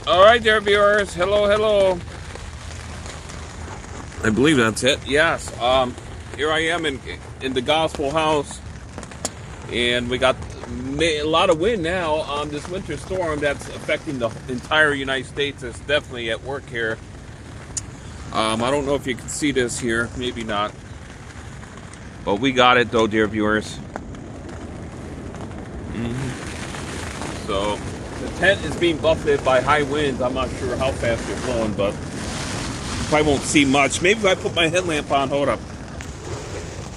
All right, there, viewers. Hello, hello. I believe that's it. Yes. Here I am in the Gospel House, and we got a lot of wind now on this winter storm that's affecting the entire United States. It's definitely at work here. I don't know if you can see this here. Maybe not. But we got it, though, dear viewers. So the tent is being buffeted by high winds. I'm not sure how fast they're blowing, but I won't see much. Maybe if I put my headlamp on. Hold up.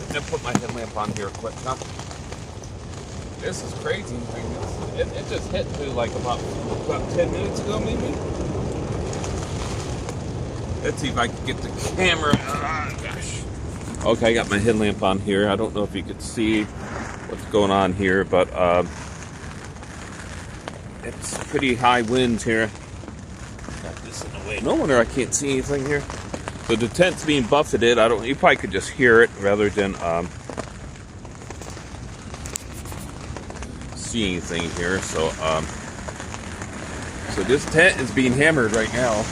Let me put my headlamp on here quick. Huh? This is crazy. It just hit me like about 10 minutes ago, maybe. Let's see if I can get the camera. Gosh. Okay, I got my headlamp on here. I don't know if you can see what's going on here, but it's pretty high winds here. Got this in the way. No wonder I can't see anything here. So the tent's being buffeted. You probably could just hear it rather than see anything here. So so this tent is being hammered right now.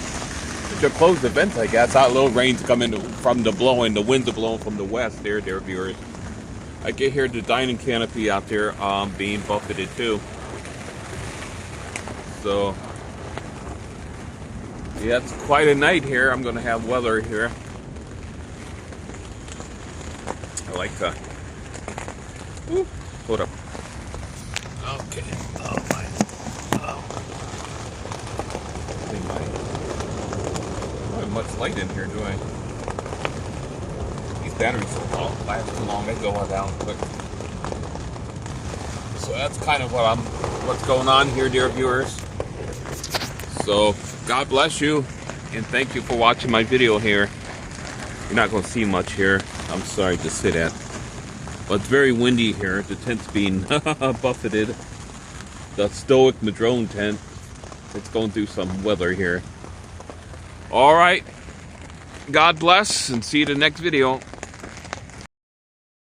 Should close the vents, I guess. A little rain's coming from the blowing. The winds are blowing from the west. There, viewers. I can hear the dining canopy out there being buffeted too. So yeah, it's quite a night here. I'm going to have weather here. I like to. Ooh, hold up. Okay. Oh my. Oh. I don't have much light in here, do I? These batteries don't last too long. They go down quick. So that's kind of what's going on here, dear viewers. So God bless you, and thank you for watching my video here. You're not going to see much here. I'm sorry to say that. But it's very windy here. The tent's being buffeted. The Stoic Madrone tent. It's going through some weather here. All right. God bless, and see you in the next video.